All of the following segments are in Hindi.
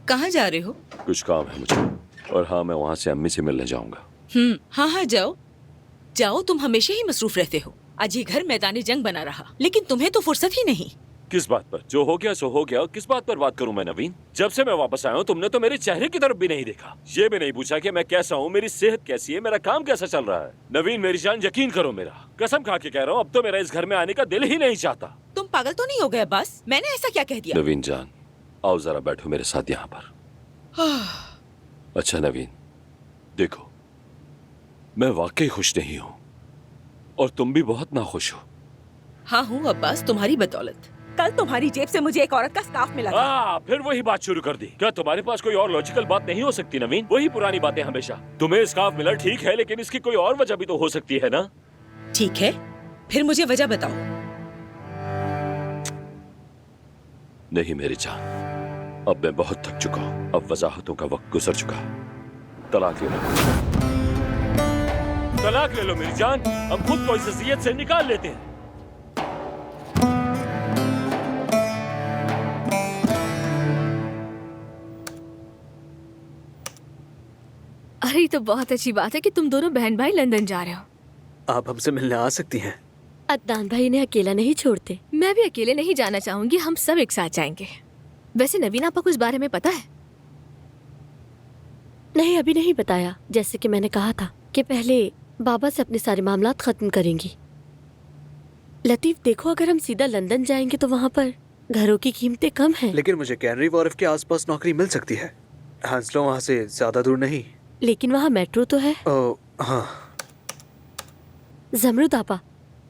कहाँ जा रहे हो? कुछ काम है मुझे, और हाँ मैं वहाँ से अम्मी से मिलने जाऊंगा। हाँ हाँ जाओ जाओ, तुम हमेशा ही मसरूफ रहते हो। आज ये घर मैदानी जंग बना रहा, लेकिन तुम्हें तो फुर्सत ही नहीं। किस बात पर? जो हो गया सो हो गया। किस बात पर बात करूं मैं नवीन? जब से मैं वापस आया हूँ तुमने तो मेरे चेहरे की तरफ भी नहीं देखा। ये भी नहीं पूछा कि मैं कैसा हूँ, मेरी सेहत कैसी है, मेरा काम कैसा चल रहा है। नवीन मेरी जान, यकीन करो, मेरा कसम खा के कह रहा हूँ, अब तो मेरा इस घर में आने का दिल ही नहीं चाहता। तुम पागल तो नहीं हो गए अब्बास? मैंने ऐसा क्या कह दिया? नवीन जान, आओ जरा बैठो मेरे साथ यहाँ पर। अच्छा नवीन, देखो मैं वाकई खुश नहीं हूँ और तुम भी बहुत नाखुश हो। हाँ हूँ अब्बास, तुम्हारी बदौलत। कल तुम्हारी जेब से मुझे एक औरत का स्कार्फ मिला था। फिर वही बात शुरू कर दी। क्या तुम्हारे पास कोई और लॉजिकल बात नहीं हो सकती नवीन? वही पुरानी बातें हमेशा। तुम्हें स्कार्फ मिला ठीक है, लेकिन इसकी कोई और वजह भी तो हो सकती है ना? ठीक है, फिर मुझे वजह बताओ। नहीं मेरी जान, अब मैं बहुत थक चुका हूँ। अब वजाहतों का वक्त गुजर चुका है। तलाक ले लो, तलाक ले लो मेरी जान। हम खुद को इस अज़ियत से निकाल लेते हैं। अरे ये तो बहुत अच्छी बात है कि तुम दोनों बहन भाई लंदन जा रहे हो। आप हमसे मिलने आ सकती हैं। अदनान भाई इन्हें अकेला नहीं छोड़ते। मैं भी अकेले नहीं जाना चाहूंगी, हम सब एक साथ जाएंगे। वैसे नवीन आपको कुछ बारे में पता है? नहीं, अभी नहीं बताया। जैसे कि मैंने कहा था कि पहले बाबा से अपने सारे मामलात खत्म करेंगी। लतीफ देखो, अगर हम सीधा लंदन जाएंगे तो वहाँ पर घरों की कीमतें कम हैं। लेकिन मुझे कैनरी वॉर्फ के आसपास नौकरी मिल सकती है। हांसलो वहाँ से ज्यादा दूर नहीं। लेकिन वहाँ मेट्रो तो है। ओह हाँ। जमरुद आपा,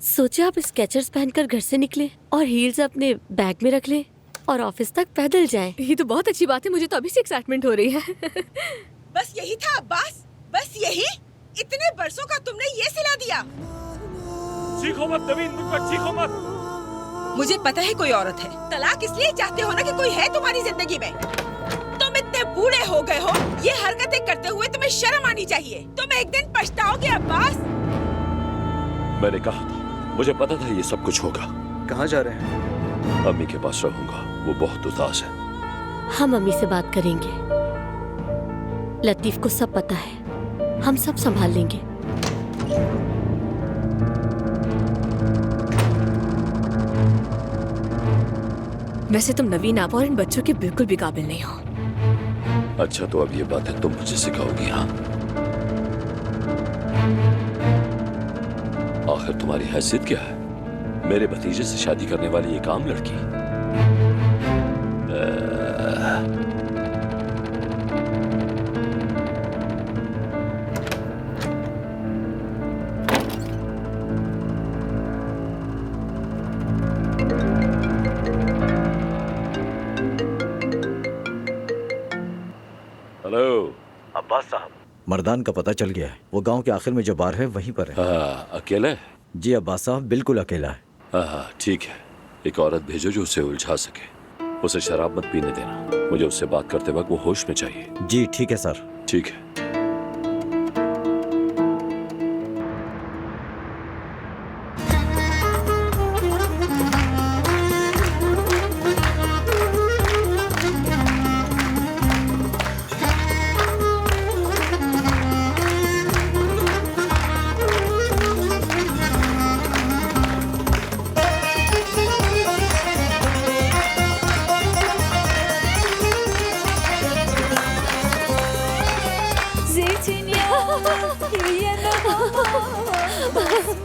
सोचे आप स्केचर्स पहनकर घर से निकले और हील्स अपने बैग में रख लें और ऑफिस तक पैदल जाएं। ये तो बहुत अच्छी बात है, मुझे तो अभी से एक्साइटमेंट हो रही है। बस यही था अब्बास, बस यही? इतने बरसों का तुमने ये सिला दिया? चीखो मत नवीन, मुझ पर चीखो मत। मुझे पता है कोई औरत है। तलाक इसलिए चाहते हो ना कि कोई है तुम्हारी जिंदगी में। तुम इतने बूढ़े हो गए हो, ये हरकतें करते हुए तुम्हें शर्म आनी चाहिए। तुम एक दिन पछताओगे अब्बास। मैंने कहा था, मुझे पता था ये सब कुछ होगा। कहाँ जा रहे हैं? अम्मी के पास रहूंगा, वो बहुत उदास है। हम अम्मी से बात करेंगे। लतीफ को सब पता है, हम सब संभाल लेंगे। वैसे तुम नवीन आप और इन बच्चों के बिल्कुल भी काबिल नहीं हो। अच्छा तो अब ये बातें तुम मुझे सिखाओगी? हाँ, आखिर तुम्हारी हैसियत क्या है? मेरे भतीजे से शादी करने वाली एक आम लड़की। हेलो अब्बास साहब, मर्दान का पता चल गया है। वो गांव के आखिर में जो बार है वहीं पर है। अकेला है? जी अब्बास साहब, बिल्कुल अकेला है। हाँ ठीक है, एक औरत भेजो जो उसे उलझा सके। उसे शराब मत पीने देना, मुझे उससे बात करते वक्त वो होश में चाहिए। जी ठीक है सर। ठीक है।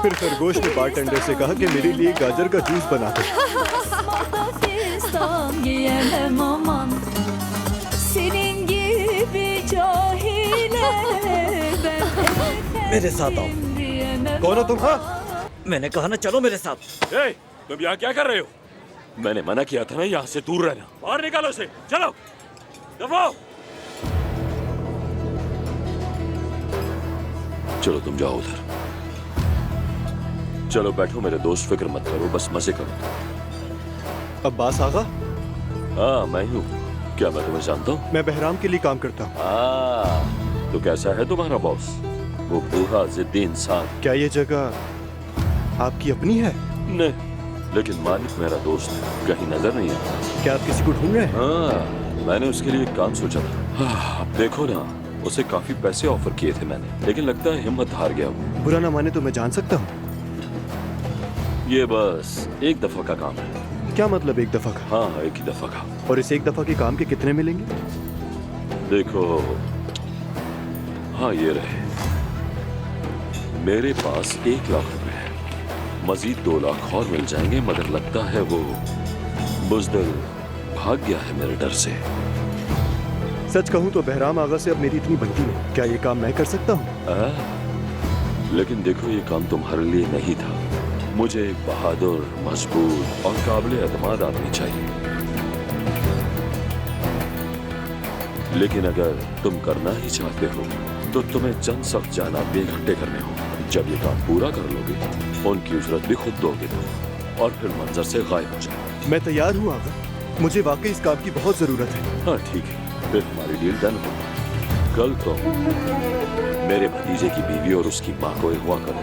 फिर खरगोश ने बारटेंडर से कहा कि मेरे लिए गाजर का जूस बना दो। मेरे साथ आओ। कौन हो तुम? हाँ, मैंने कहा ना चलो मेरे साथ। ए, तुम यहाँ क्या कर रहे हो? मैंने मना किया था ना यहाँ से दूर रहना। बाहर निकालो इसे, चलो दबाओ। चलो तुम जाओ उधर। चलो बैठो मेरे दोस्त, फिक्र मत करो, बस मजे करो। अब्बास आगा? हाँ मैं हूँ। क्या मैं तुम्हें जानता हूँ? मैं बहराम के लिए काम करता हूँ। तो कैसा है तुम्हारा बॉस? वो बूढ़ा जिद्दी इंसान। क्या ये जगह आपकी अपनी है? नहीं, लेकिन मालिक मेरा दोस्त है, कहीं नजर नहीं आता। क्या आप किसी को ढूंढ रहे हैं? हाँ, मैंने उसके लिए एक काम सोचा था। अब देखो ना, उसे काफी पैसे ऑफर किए थे मैंने, लेकिन लगता है हिम्मत हार गया वो। बुरा ना माने तो मैं जान सकता हूँ? ये बस एक दफा का काम है। क्या मतलब एक दफा का? हाँ, एक ही दफा का। और इस एक दफा के काम के कितने मिलेंगे? देखो, हाँ ये रहे, मेरे पास 1 लाख रुपए है, मजीद 2 लाख और मिल जाएंगे, मगर लगता है वो बुजदिल भाग गया है मेरे डर से। सच कहूँ तो बहराम आगा से अब मेरी इतनी बनती नहीं। क्या ये काम मैं कर सकता हूँ? लेकिन देखो, ये काम तुम्हारे लिए नहीं था। मुझे एक बहादुर, मजबूत और काबिल एतमाद आदमी चाहिए। लेकिन अगर तुम करना ही चाहते हो तो तुम्हें चंद सख्त जानाबे इकट्ठे करने हो। जब ये काम पूरा कर लोगे, उनकी उजरत भी खुद दोगे तुम, और फिर मंजर से गायब हो जाओ। मैं तैयार हूँ आगा, मुझे वाकई इस काम की बहुत जरूरत है। हाँ ठीक है, फिर हमारी डील डन हो। कल तुम मेरे भतीजे की बीवी और उसकी माँ को अगवा करो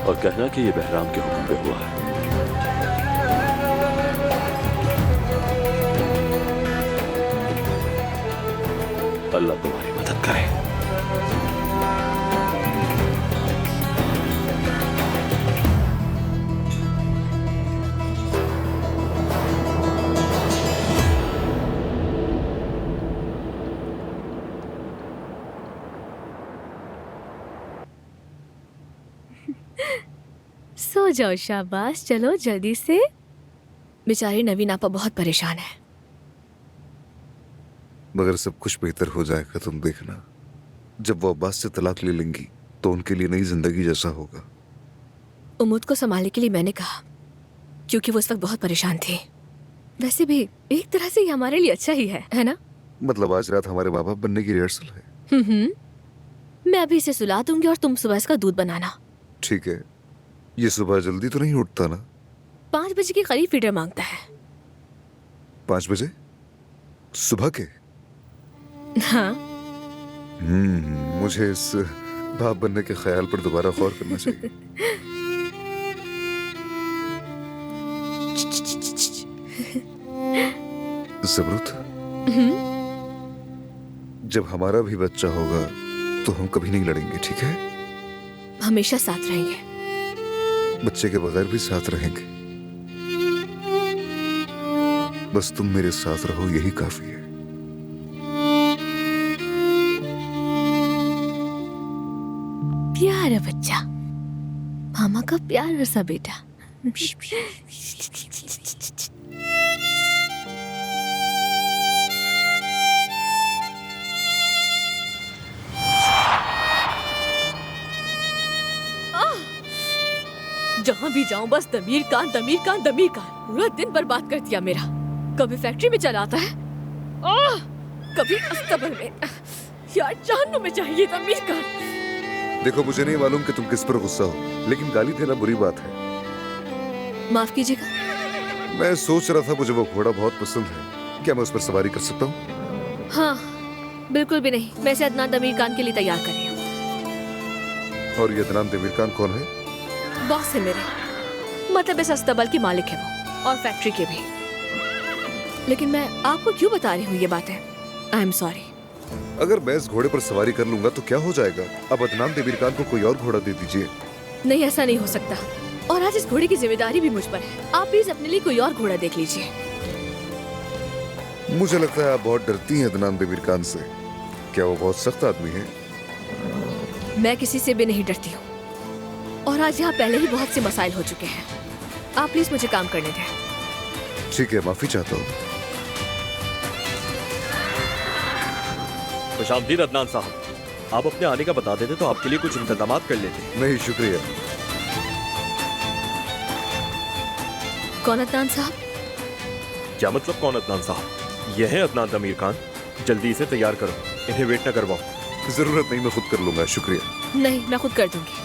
और कहना कि ये बहराम के हुक्म पे हुआ है। अल्लाह तुम्हारी मदद करे। सो जाओ, शाबाश। चलो जल्दी से। बेचारी नवीन आपा बहुत परेशान है। मगर सब कुछ बेहतर हो जाएगा, तुम देखना। जब वो अब्बास से तलाक ले लेंगी तो उनके लिए नई जिंदगी जैसा होगा। उम्मीद को संभालने के लिए मैंने कहा, क्योंकि वो उस वक्त बहुत परेशान थी। वैसे भी एक तरह से ये हमारे लिए अच्छा ही है ना? मतलब आज रात हमारे माँ बाप बनने की रिहर्सल है। मैं अभी इसे सुला दूंगी और तुम सुबह इसका दूध बनाना। ठीक है। ये सुबह जल्दी तो नहीं उठता ना? 5 बजे के करीब फीडर मांगता है। 5 बजे सुबह के? हाँ। मुझे इस बाप बनने के ख्याल पर दोबारा गौर करना चाहिए। ज़बरूत, जब हमारा भी बच्चा होगा तो हम कभी नहीं लड़ेंगे, ठीक है? हमेशा साथ रहेंगे। बच्चे के बगैर भी साथ रहेंगे। बस तुम मेरे साथ रहो, यही काफी है। प्यारा बच्चा, मामा का प्यारा सा बेटा। जहाँ भी जाऊं बस दमीर कान, दमीर कान, दमीर कान। पूरा दिन बर्बाद कर दिया मेरा। कभी फैक्ट्री में चला आता है, कभी अस्तबल में। यार जानू में चाहिए दमीर कान। देखो, मुझे नहीं मालूम कि तुम किस पर गुस्सा हो, लेकिन गाली देना बुरी बात है। माफ कीजिएगा। मैं सोच रहा था, मुझे वो घोड़ा बहुत पसंद है। क्या मैं उस पर सवारी कर सकता हूँ? हाँ, बिल्कुल भी नहीं। मैं इसे अदनान दमीर कान के लिए तैयार कर रही हूँ। और ये अदनान दमीर कान कौन है? बॉस है मेरे, मतलब इस अस्तबल के मालिक है वो, और फैक्ट्री के भी। लेकिन मैं आपको क्यों बता रही हूँ ये बातें? I am sorry. अगर मैं इस घोड़े पर सवारी कर लूंगा तो क्या हो जाएगा? अब अदनान दमीर खान को कोई और घोड़ा दे दीजिए। नहीं, ऐसा नहीं हो सकता। और आज इस घोड़े की जिम्मेदारी भी मुझ पर है। आप प्लीज अपने लिए कोई और घोड़ा देख लीजिए। मुझे लगता है आप बहुत डरती हैं अदनान दमीर खान से। क्या वो बहुत सख्त आदमी है? मैं किसी से भी नहीं डरती हूँ, और आज यहाँ पहले ही बहुत से मसाइल हो चुके हैं। आप प्लीज मुझे काम करने दें। ठीक है, माफी चाहता हूँ। खुशामदीद अदनान साहब, आप अपने आने का बता देते तो आपके लिए कुछ इंतजाम कर लेते। नहीं, शुक्रिया। कौन अदनान साहब? क्या मतलब कौन अदनान साहब? यह है अदनान दमीर खान। जल्दी इसे तैयार करो, इन्हें वेट न करवाओ। जरूरत नहीं, मैं खुद कर लूंगा। शुक्रिया। नहीं, मैं खुद कर दूंगी।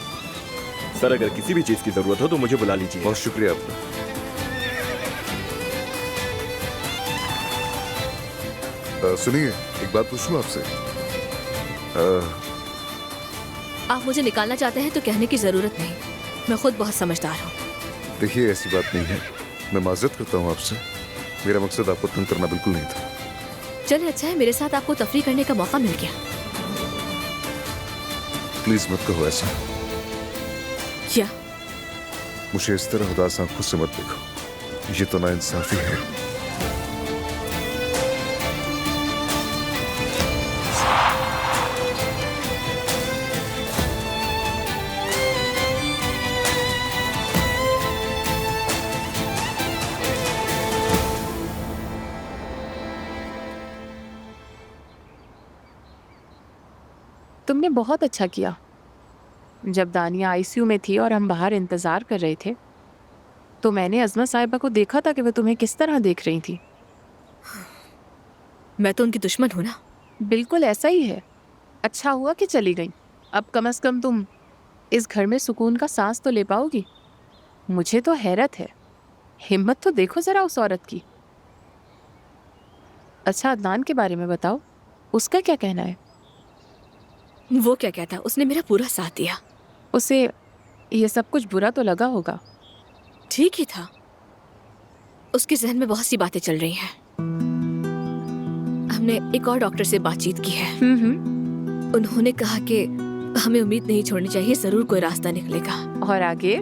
सर, अगर किसी भी चीज की जरूरत हो तो मुझे बुला लीजिए। बहुत शुक्रिया आपका। सुनिए, एक बात पूछूं आपसे? आप मुझे निकालना चाहते हैं तो कहने की जरूरत नहीं। मैं खुद बहुत समझदार हूँ। देखिए, ऐसी बात नहीं है। मैं माजरत करता हूँ आपसे। मेरा मकसद आपको तंग करना बिल्कुल नहीं था। चले, अच्छा है मेरे साथ आपको तफरी करने का मौका मिल गया। प्लीज मत कहो ऐसा। क्या? मुझे इस तरह उदास आंखों से मत देखो, ये तो नाइंसाफी है। तुमने बहुत अच्छा किया। जब दानिया आईसीयू में थी और हम बाहर इंतजार कर रहे थे तो मैंने अज़मा साहिबा को देखा था कि वो तुम्हें किस तरह देख रही थी। मैं तो उनकी दुश्मन हूँ ना। बिल्कुल ऐसा ही है। अच्छा हुआ कि चली गई। अब कम से कम तुम इस घर में सुकून का सांस तो ले पाओगी। मुझे तो हैरत है, हिम्मत तो देखो ज़रा उस औरत की। अच्छा, अदनान के बारे में बताओ, उसका क्या कहना है? वो क्या कहता, उसने मेरा पूरा साथ दिया। उसे ये सब कुछ बुरा तो लगा होगा। ठीक ही था, उसके जहन में बहुत सी बातें चल रही हैं। हमने एक और डॉक्टर से बातचीत की है। उन्होंने कहा कि हमें उम्मीद नहीं छोड़नी चाहिए, जरूर कोई रास्ता निकलेगा। और आगे?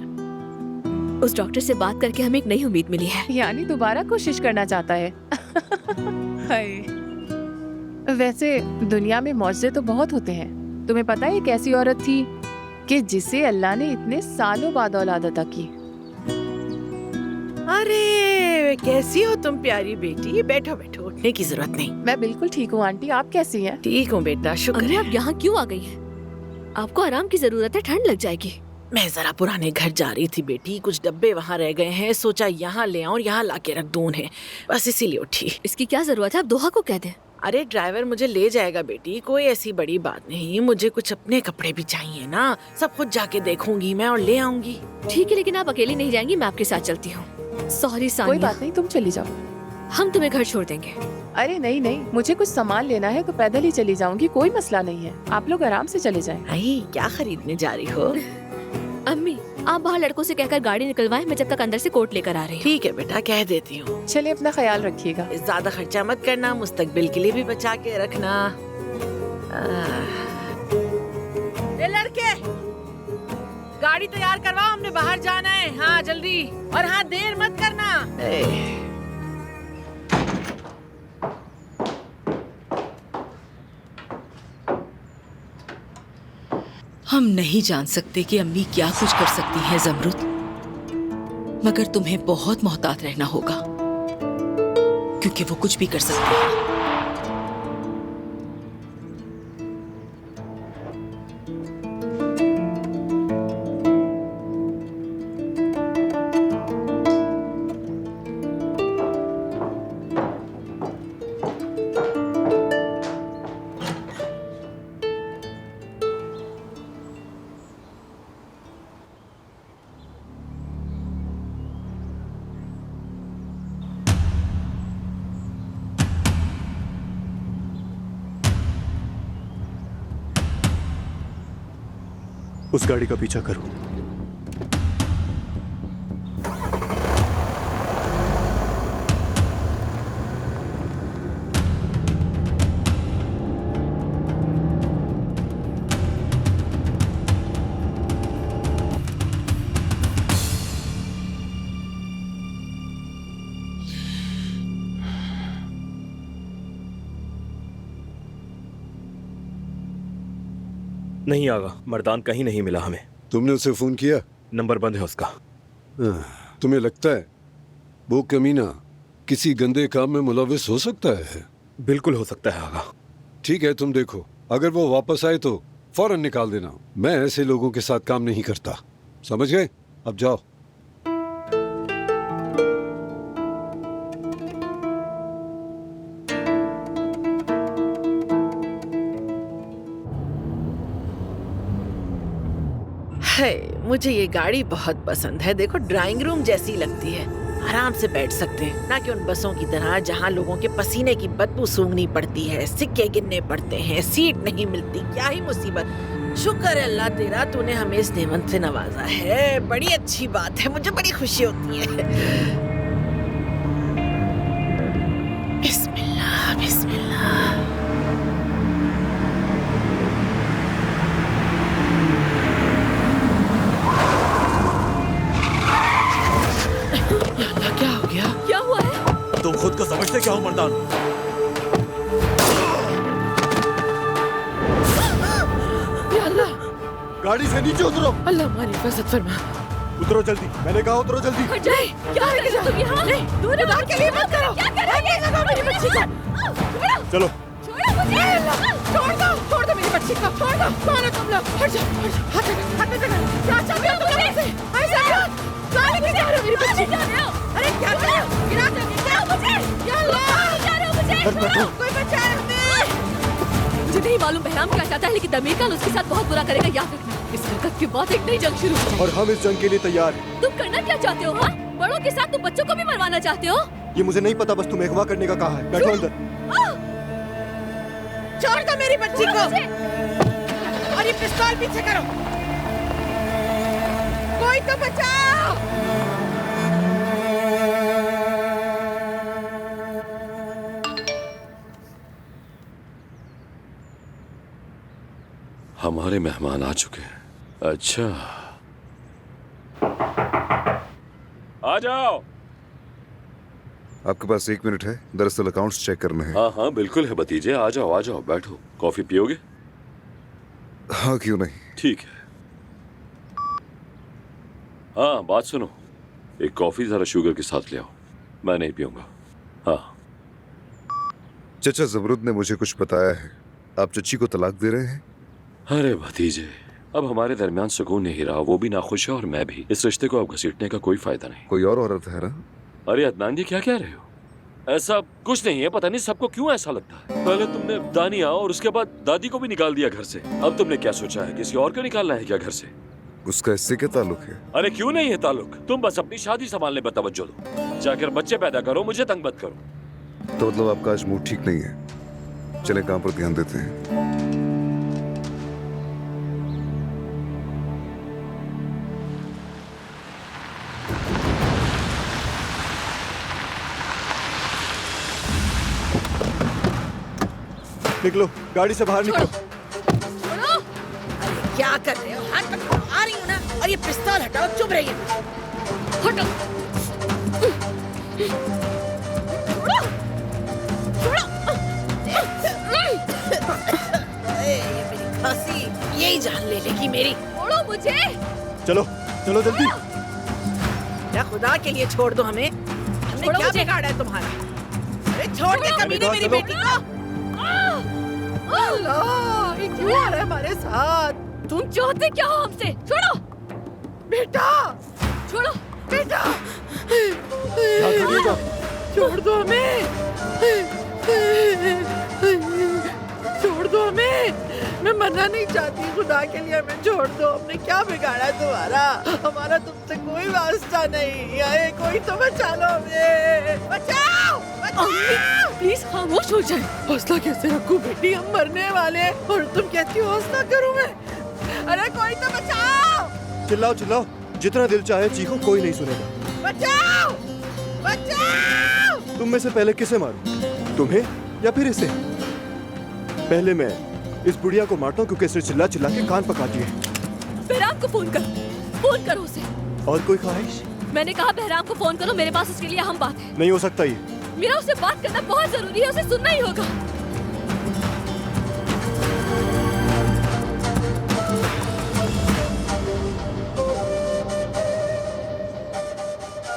उस डॉक्टर से बात करके हमें एक नई उम्मीद मिली है। यानी दोबारा कोशिश करना चाहता है। वैसे दुनिया में मौजज़े तो बहुत होते हैं। तुम्हें पता है एक ऐसी औरत थी कि जिसे अल्लाह ने इतने सालों बाद औलाद अता की। अरे कैसी हो तुम प्यारी बेटी? बैठो बैठो, उठने की जरूरत नहीं। मैं बिल्कुल ठीक हूँ आंटी, आप कैसी हैं? ठीक हूँ बेटा, शुक्र अम्मी, है। आप यहाँ क्यों आ गई हैं? आपको आराम की जरूरत है, ठंड लग जाएगी। मैं जरा पुराने घर जा रही थी बेटी, कुछ डब्बे वहाँ रह गए हैं, सोचा यहाँ ले आऊँ, यहाँ ला के रख दूँ उन्हें, बस इसीलिए उठी। इसकी क्या जरूरत है, आप दोहा को कह दें। अरे ड्राइवर मुझे ले जाएगा बेटी, कोई ऐसी बड़ी बात नहीं। मुझे कुछ अपने कपड़े भी चाहिए ना, सब कुछ जाके देखूंगी मैं और ले आऊंगी। ठीक है, लेकिन आप अकेली नहीं जाएंगी, मैं आपके साथ चलती हूँ। सॉरी सानिया। कोई बात नहीं, तुम चली जाओ। हम तुम्हें घर छोड़ देंगे। अरे नहीं नहीं, मुझे कुछ सामान लेना है तो पैदल ही चली जाऊंगी, कोई मसला नहीं है। आप लोग आराम से चले जाएं। आई, क्या खरीदने जा रही हो? अम्मी, आप बाहर लड़कों से कहकर गाड़ी निकलवाएं, मैं जब तक अंदर से कोट लेकर आ रही हूँ। ठीक है बेटा, कह देती हूँ। चलिए, अपना ख्याल रखिएगा। ज्यादा खर्चा मत करना, मुस्तकबिल के लिए भी बचा के रखना। ये लड़के, गाड़ी तैयार करवाओ, हमने बाहर जाना है। हाँ जल्दी, और हाँ देर मत करना। हम नहीं जान सकते कि अम्मी क्या कुछ कर सकती हैं ज़मरुद, मगर तुम्हें बहुत मोहतात रहना होगा क्योंकि वो कुछ भी कर सकती है। उस गाड़ी का पीछा करो। नहीं आगा, मर्दान कहीं नहीं मिला हमें। तुमने उसे फोन किया? नंबर बंद है उसका। तुम्हें लगता है वो कमीना किसी गंदे काम में मुलविस हो सकता है? बिल्कुल हो सकता है आगा। ठीक है, तुम देखो, अगर वो वापस आए तो फौरन निकाल देना। मैं ऐसे लोगों के साथ काम नहीं करता, समझ गए? अब जाओ। मुझे ये गाड़ी बहुत पसंद है। देखो, ड्राइंग रूम जैसी लगती है, आराम से बैठ सकते हैं, ना कि उन बसों की तरह जहाँ लोगों के पसीने की बदबू सूंघनी पड़ती है, सिक्के गिनने पड़ते हैं, सीट नहीं मिलती। क्या ही मुसीबत। शुक्र है अल्लाह तेरा, तूने हमें इस नेमत से नवाजा है। बड़ी अच्छी बात है, मुझे बड़ी खुशी होती है। बिस्मिल्लाह बिस्मिल्लाह। तुम खुद को समझते क्या हो मर्दान? या अल्लाह, गाड़ी से नीचे उतरो। अल्लाह हमारी हिफाजत फरमा। उतरो जल्दी, मैंने कहा उतरो जल्दी। हट जाए। क्या कर रहे हो तुम यहाँ? दूर खुदा के लिए मत करो। क्या कर रहे हो? मेरी बच्ची को चलो। छोड़ो मुझे। छोड़ दो मेरी बच्ची को, छोड़ दो। कौन है तुम लोग? हट जाओ, हट जाओ। क्या चाहते हो तुम लोग? ऐसा क्या? कहाँ लेके जा रहे हो मेरी बच्ची को? अरे क्या कर रहे हो? गिरा दो मुझे। या अल्लाह, जा रहे हो मुझे? कोई बचाए हमें। मुझे नहीं मालूम बहराम क्या चाहता है, लेकिन दमीर खान उसके साथ बहुत बुरा करेगा, याद रखना। इस हरकत के बाद एक नई जंग शुरू हो। और हम इस जंग के लिए तैयार हैं। तुम करना क्या चाहते हो? हाँ, बड़ों के साथ तुम बच्चों को भी मरवाना चाहते हो? ये मुझे नहीं पता, बस तुम्हें अगवा करने का कहा है। बैठो अंदर। छोड़ दो मेरी बच्ची को। और ये पिस्तौल पीछे करो। कोई तो बचाओ। हमारे मेहमान आ चुके हैं। अच्छा, आ जाओ। आपके पास 1 मिनट है, दरअसल अकाउंट्स चेक करने हैं। हाँ हाँ बिल्कुल है भतीजे, आ जाओ बैठो। कॉफी पियोगे? हाँ क्यों नहीं। ठीक है। हाँ बात सुनो, एक कॉफी जरा शुगर के साथ ले आओ। मैं नहीं पीऊंगा। हाँ चचा जबरुद ने मुझे कुछ बताया है, आप चची को तलाक दे रहे हैं। अरे भतीजे, अब हमारे दरमियान सुकून नहीं रहा। वो भी नाखुश है और मैं भी। इस रिश्ते को अब घसीटने का कोई फायदा नहीं। कोई और औरत है ना? अरे अदनान जी क्या कह रहे हो? ऐसा कुछ नहीं है। पता नहीं सबको क्यों ऐसा लगता है। पहले तुमने दानिया और उसके बाद दादी को भी निकाल दिया घर से। अब तुमने क्या सोचा है, किसी और को निकालना है क्या घर से? उसका इससे क्या ताल्लुक है? अरे क्यों नहीं है ताल्लुक? तुम बस अपनी शादी संभालने पर तवज्जो दो। जाकर बच्चे पैदा करो, मुझे तंग मत करो। तो मतलब आपका आज मूड ठीक नहीं है। चले काम पर ध्यान देते हैं। निकलो, गाड़ी से बाहर निकलो। अरे क्या कर रहे हो? हाथ पकड़ो। आ रही हूँ ना। और ये पिस्तौल हटाओ, चुप रहिए। हटो। ये मेरी खांसी यही जान ले लेगी मेरी। छोड़ो मुझे। चलो चलो जल्दी। क्या खुदा के लिए छोड़ दो हमें। हमने क्या बिगाड़ा है तुम्हारा? अरे छोड़ के कभी नहीं मेरी बेटी को। अल्लाह, ये क्यों आ रहा है हमारे साथ? तुम चाहते क्या हो हमसे? छोड़ो बेटा, छोड़ो बेटा, छोड़ दो हमें, छोड़ दो हमें। मैं मना नहीं चाहती, खुदा के लिए हमें छोड़ दो। हमने क्या बिगाड़ा तुम्हारा? हमारा तुमसे कोई वास्ता नहीं। आए कोई तो बचा लो हमें। बचाओ, बचाओ। प्लीज खामोश हो जाए। हौसला कैसे रखूं बेटी? हम मरने वाले हैं और तुम कहती हो हौसला करूं मैं? अरे कोई तो बचाओ। चिल्लाओ चिल्लाओ, जितना दिल चाहे चीखो, कोई नहीं सुनेगा। बचाओ, बचाओ। तुम में से पहले किसे मारूं? तुम्हें या फिर इसे? पहले मैं इस बुढ़िया को मारता हूँ क्योंकि इसने चिल्ला चिल्ला के कान पकाती है। बहराम को फोन करो उसे। और कोई ख्वाहिश? मैंने कहा बहराम को फोन करो, मेरे पास उसके लिए अहम बात है। नहीं हो सकता ये। मेरा उससे बात करना बहुत जरूरी है, उसे सुनना ही होगा।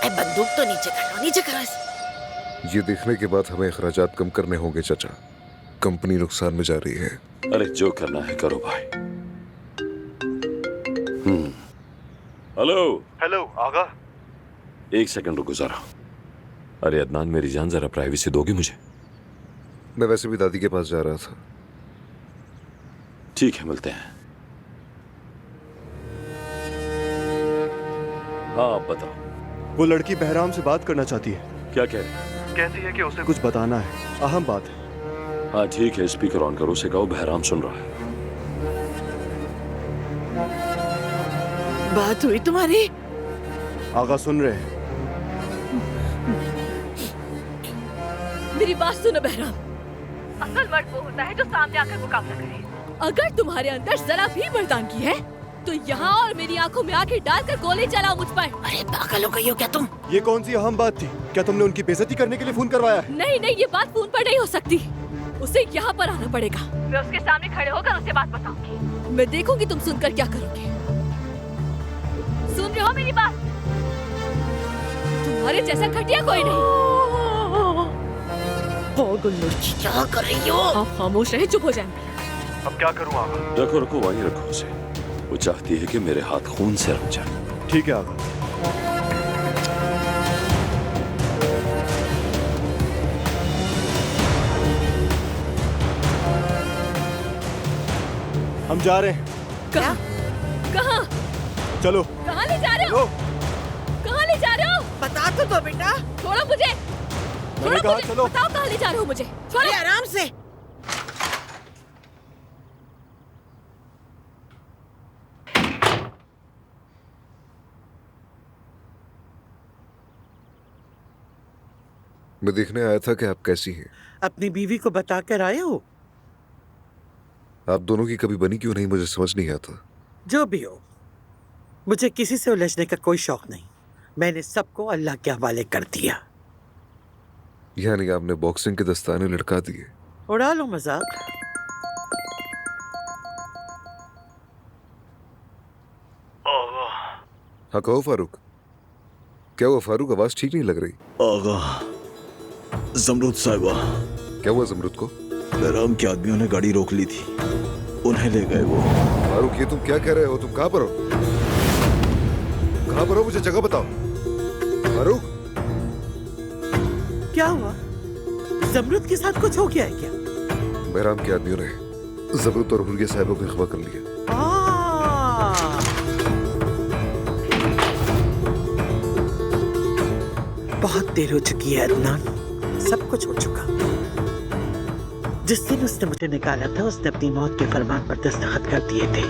बंदूक तो नीचे करो, नीचे करो। ये देखने के बाद हमें अखराजात कम करने होंगे चचा। कंपनी नुकसान में जा रही है। अरे जो करना है करो भाई। हेलो हेलो आगा। 1 सेकंड रुको जरा। अरे अदनान मेरी जान, जरा प्राइवेसी दोगे मुझे? मैं वैसे भी दादी के पास जा रहा था। ठीक है, मिलते हैं। हाँ आप बताओ। वो लड़की बहराम से बात करना चाहती है। क्या कह रही? कहती है कि उसे कुछ बताना है, अहम बात है। हाँ ठीक है, स्पीकर ऑन करो, उसे कहो बहराम सुन रहा है। बात हुई तुम्हारी? आगा सुन रहे हैं। मेरी बात सुनो बहराम। असल मर्द वो होता है जो सामने आकर मुकाबला करे। अगर तुम्हारे अंदर जरा भी मर्दानगी है तो यहाँ और मेरी आंखों में आंखें डालकर गोली चलाओ मुझ पर। अरे पागल हो गई हो क्या तुम? ये कौन सी अहम बात थी? क्या तुमने उनकी बेइज्जती करने के लिए फोन करवाया है? नहीं नहीं, ये बात फोन पर नहीं हो सकती। उसे यहाँ पर आना पड़ेगा। मैं उसके सामने खड़े होकर उसे बात बताऊंगी। मैं देखूंगी तुम सुनकर क्या करोगे। सुन रहे हो मेरी बात? तुम्हारे जैसा घटिया कोई नहीं। क्या कर रही हो? आप खामोश रहे, चुप हो जाएंगे। अब क्या करूँ आगा? रखो रखो, वहीं रखो उसे। वो चाहती है कि मेरे हाथ खून से रंग जाए। ठीक है आगा। हम जा रहे हैं। कहाँ? कहाँ? चलो। कहाँ ले जा रहे हो? कहाँ ले जा रहे हो? बता तो दो बेटा। छोड़ो मुझे। मैंने कहा चलो। बताओ कहाँ ले जा रहे हो मुझे? छोड़ो। अरे आराम से। मैं देखने आया था कि आप कैसी हैं। अपनी बीवी को बता कर आए हो? आप दोनों की कभी बनी क्यों नहीं, मुझे समझ नहीं आता। जो भी हो, मुझे किसी से उलझने का कोई शौक नहीं। मैंने सबको अल्लाह के हवाले कर दिया। यानी आपने बॉक्सिंग के दस्ताने लटका दिए? उड़ा लो मजाक। हाँ कहो फारूक। क्या हुआ फारूक, आवाज ठीक नहीं लग रही। आगा, जमरूद साहिबा। क्या हुआ जमरूद को? बहराम के आदमियों ने गाड़ी रोक ली थी, उन्हें ले गए वो। फारूक ये तुम क्या कह रहे हो? तुम कहाँ पर हो? कहाँ पर हो? मुझे जगह बताओ। फारूक क्या हुआ? जमरूद के साथ कुछ हो गया है क्या? बहराम के आदमियों ने जमरूद और हुर्रिया साहिबों को अगवा कर लिया। बहुत देर हो चुकी है अदनान, सब कुछ हो चुका। जिस दिन उसने मुझे निकाला था उसने अपनी मौत के फरमान पर दस्तखत कर दिए थे।